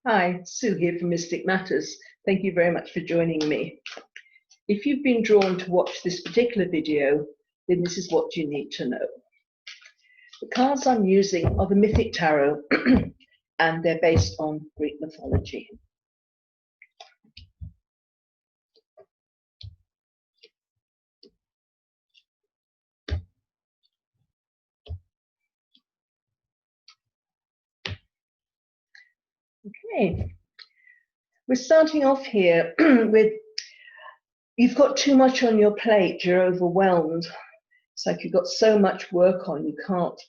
Hi, Sue here from Mystic Matters. Thank you very much for joining me. If you've been drawn to watch this particular video, then this is what you need to know. The cards I'm using are the Mythic Tarot and they're based on Greek mythology. Okay, we're starting off here with you've got too much on your plate, you're overwhelmed. It's like you've got so much work on, you can't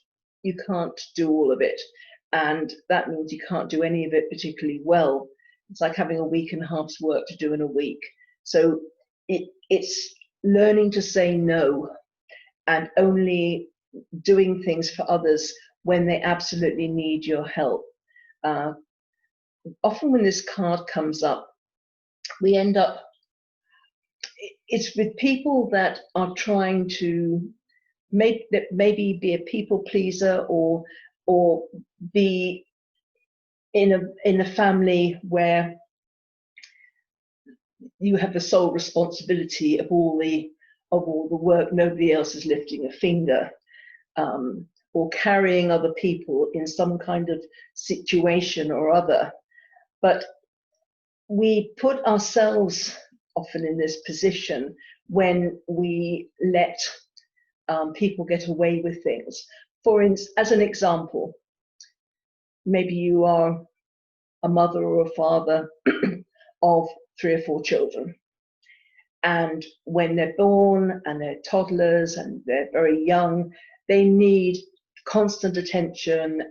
do all of it. And that means you can't do any of it particularly well. It's like having a week and a half's work to do in a week. So it's learning to say no and only doing things for others when they absolutely need your help. Often when this card comes up, we end up, it's with people that are trying to maybe be a people pleaser or be in a family where you have the sole responsibility of all the work. Nobody else is lifting a finger, or carrying other people in some kind of situation or other. But we put ourselves often in this position when we let people get away with things. For instance, as an example, maybe you are a mother or a father of 3 or 4 children. And when they're born and they're toddlers and they're very young, they need constant attention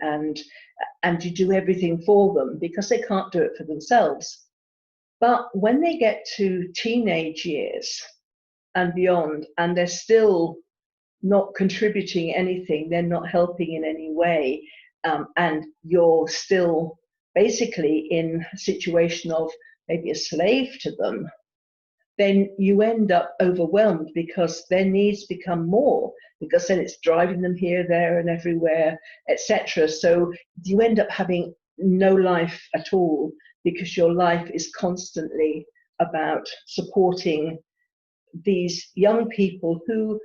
and you do everything for them because they can't do it for themselves. But when they get to teenage years and beyond, and they're still not contributing anything, they're not helping in any way, and you're still basically in a situation of maybe a slave to them, then you end up overwhelmed because their needs become more, because then it's driving them here, there, and everywhere, etc. So you end up having no life at all because your life is constantly about supporting these young people who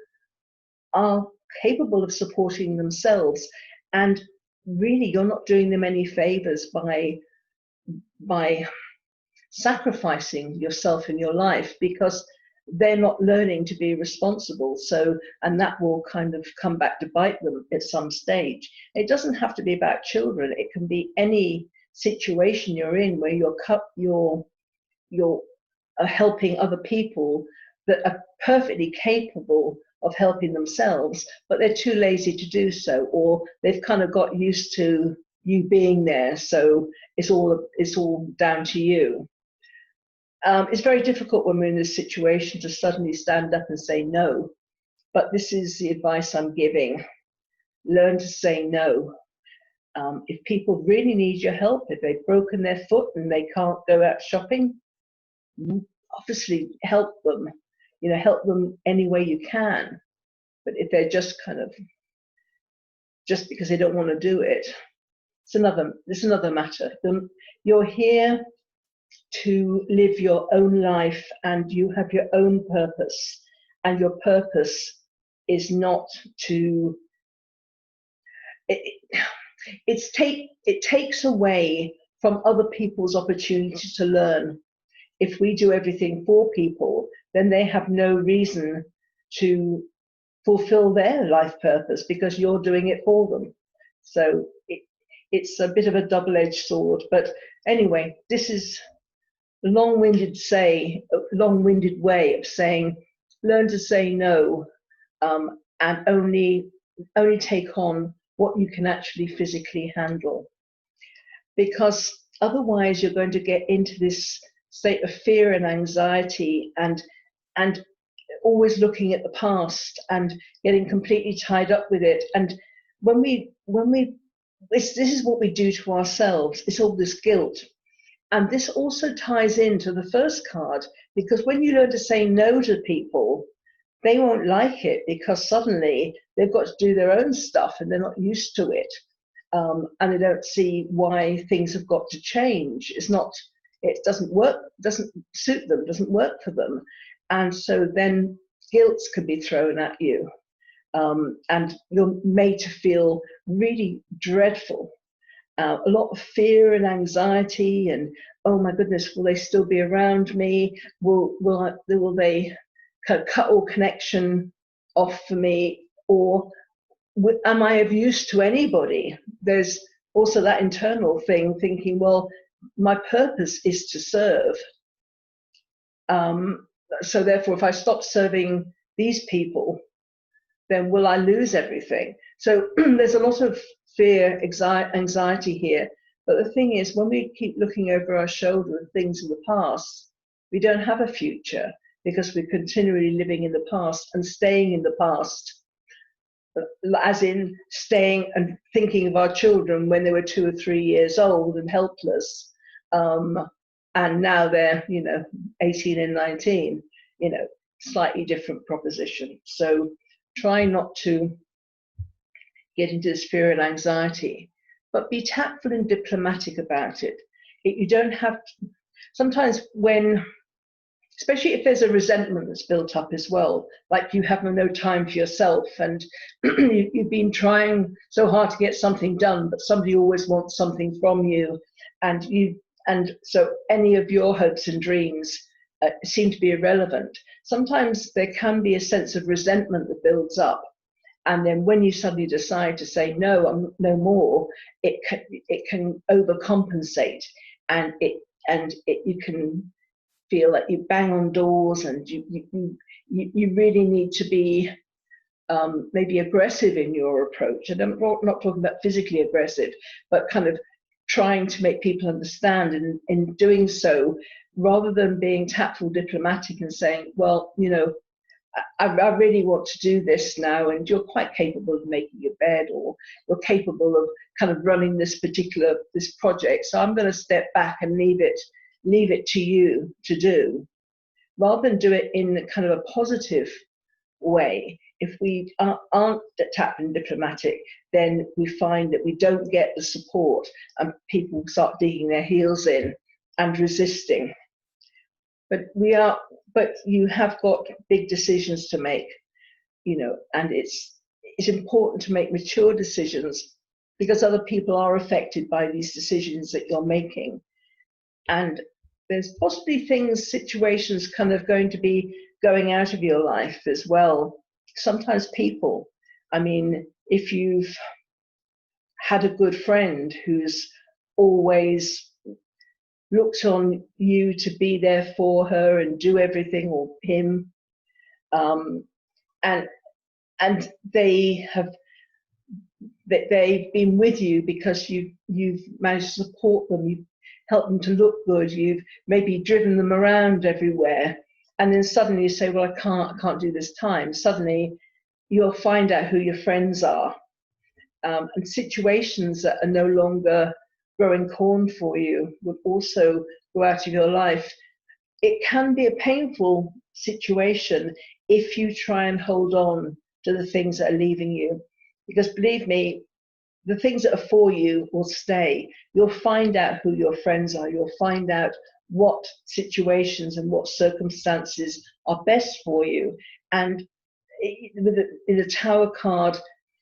are capable of supporting themselves. And really, you're not doing them any favors by sacrificing yourself in your life, because they're not learning to be responsible. So, and that will kind of come back to bite them at some stage. It doesn't have to be about children. It can be any situation you're in where you're helping other people that are perfectly capable of helping themselves, but they're too lazy to do so, or they've kind of got used to you being there, so it's all down to you. It's very difficult when we're in this situation to suddenly stand up and say no, but this is the advice I'm giving. Learn to say no. If people really need your help, if they've broken their foot and they can't go out shopping, obviously help them. Help them any way you can. But if they're just because they don't want to do it, it's another matter. You're here to live your own life, and you have your own purpose, and your purpose is not to it takes away from other people's opportunity to learn. If we do everything for people, then they have no reason to fulfill their life purpose because you're doing it for them. So it's a bit of a double-edged sword. But anyway, this is a long-winded way of saying, learn to say no, and only take on what you can actually physically handle. Because otherwise you're going to get into this state of fear and anxiety and always looking at the past and getting completely tied up with it. And this is what we do to ourselves. It's all this guilt. And this also ties into the first card, because when you learn to say no to people, they won't like it because suddenly they've got to do their own stuff and they're not used to it. and they don't see why things have got to change. It doesn't work, doesn't suit them, doesn't work for them. And so then guilt can be thrown at you, and you're made to feel really dreadful. A lot of fear and anxiety, and oh my goodness, will they still be around me? Will they kind of cut all connection off for me? Or am I of use to anybody? There's also that internal thing, thinking, well, my purpose is to serve. So therefore, if I stop serving these people, then will I lose everything? So there's a lot of fear, anxiety here. But the thing is, when we keep looking over our shoulder at things in the past, we don't have a future, because we're continually living in the past and staying in the past, as in staying and thinking of our children when they were 2 or 3 years old and helpless. And now they're, 18 and 19, slightly different proposition. So try not to get into this fear and anxiety, but be tactful and diplomatic about it. You don't have to, sometimes especially if there's a resentment that's built up as well, like you have no time for yourself, and you've been trying so hard to get something done, but somebody always wants something from you, and so any of your hopes and dreams seem to be irrelevant. Sometimes there can be a sense of resentment that builds up, and then when you suddenly decide to say no, I'm no more, it can overcompensate, and you can feel like you bang on doors, and you really need to be maybe aggressive in your approach. And I'm not talking about physically aggressive, but kind of trying to make people understand, and in doing so, rather than being tactful, diplomatic, and saying, well, I really want to do this now, and you're quite capable of making your bed, or you're capable of kind of running this project, so I'm going to step back and leave it to you to do, rather than do it in kind of a positive way. If we aren't tactful and diplomatic, then we find that we don't get the support, and people start digging their heels in and resisting. But you have got big decisions to make, and it's important to make mature decisions, because other people are affected by these decisions that you're making. And there's possibly situations kind of going to be going out of your life as well. Sometimes people, if you've had a good friend who's always looked on you to be there for her and do everything, or him, and they've been with you because you've managed to support them, you've helped them to look good, you've maybe driven them around everywhere, and then suddenly you say, well, I can't do this time. Suddenly you'll find out who your friends are, and situations that are no longer growing corn for you would also go out of your life. It can be a painful situation if you try and hold on to the things that are leaving you, because believe me, the things that are for you will stay. You'll find out who your friends are. You'll find out what situations and what circumstances are best for you. And in the Tower card,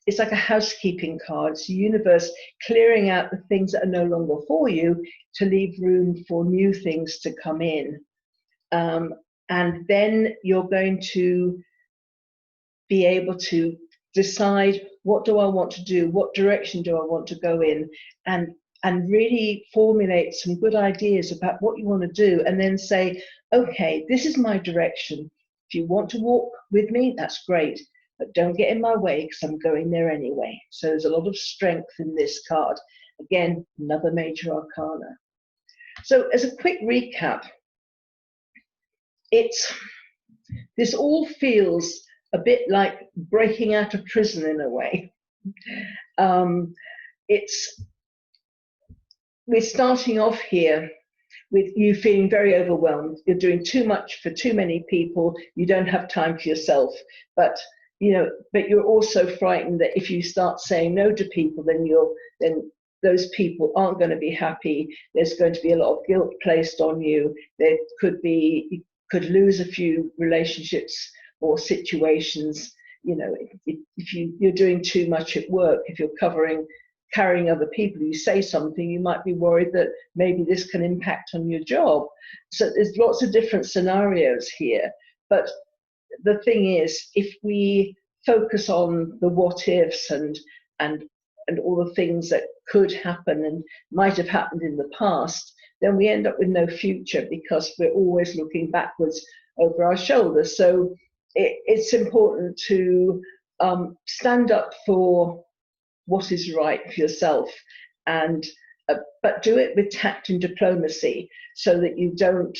it's like a housekeeping card. It's the universe clearing out the things that are no longer for you to leave room for new things to come in. And then you're going to be able to decide, what do I want to do? What direction do I want to go in? And really formulate some good ideas about what you want to do, and then say, okay, this is my direction. If you want to walk with me, that's great, but don't get in my way, because I'm going there anyway. So there's a lot of strength in this card. Again, another major arcana. So as a quick recap, this all feels a bit like breaking out of prison in a way. We're starting off here with you feeling very overwhelmed. You're doing too much for too many people. You don't have time for yourself. But but you're also frightened that if you start saying no to people, then those people aren't going to be happy. There's going to be a lot of guilt placed on you. You could lose a few relationships or situations. If you're doing too much at work, if you're carrying other people, you say something, you might be worried that maybe this can impact on your job. So there's lots of different scenarios here. But the thing is, if we focus on the what ifs and all the things that could happen and might have happened in the past, then we end up with no future because we're always looking backwards over our shoulders. So it's important to stand up for what is right for yourself, and but do it with tact and diplomacy, so that you don't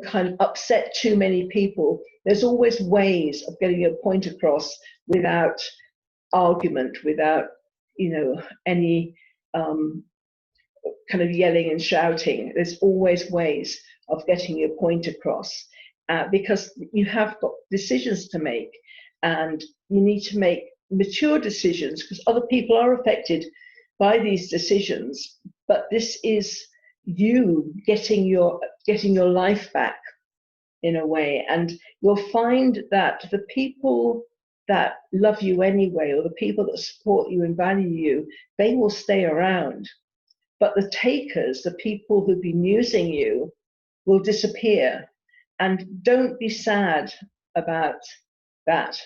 kind of upset too many people. There's always ways of getting your point across without argument, without any kind of yelling and shouting. There's always ways of getting your point across, because you have got decisions to make, and you need to make mature decisions because other people are affected by these decisions. But this is you getting your life back in a way, and you'll find that the people that love you anyway, or the people that support you and value you, they will stay around. But the takers, the people who've been using you, will disappear. And don't be sad about that,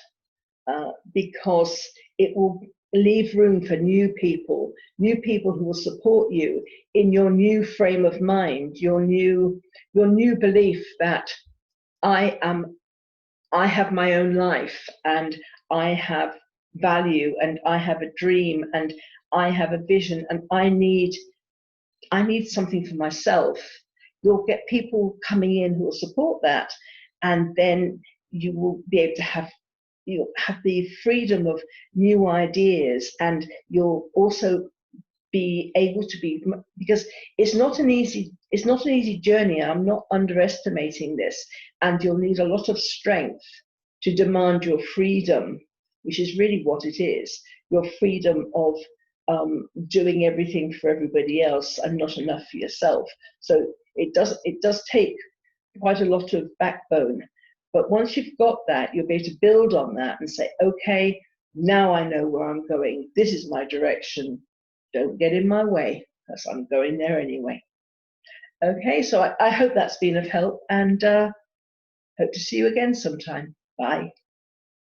because it will leave room for new people who will support you in your new frame of mind, your new belief that I have my own life, and I have value, and I have a dream, and I have a vision, and I need something for myself. You'll get people coming in who will support that, and then you will be able to you'll have the freedom of new ideas, and you'll also be able to because it's not an easy journey. I'm not underestimating this, and you'll need a lot of strength to demand your freedom, which is really what it is, your freedom of doing everything for everybody else and not enough for yourself. So it does take quite a lot of backbone. But once you've got that, you'll be able to build on that and say, okay, now I know where I'm going. This is my direction. Don't get in my way, because I'm going there anyway. Okay, so I hope that's been of help, and hope to see you again sometime. Bye.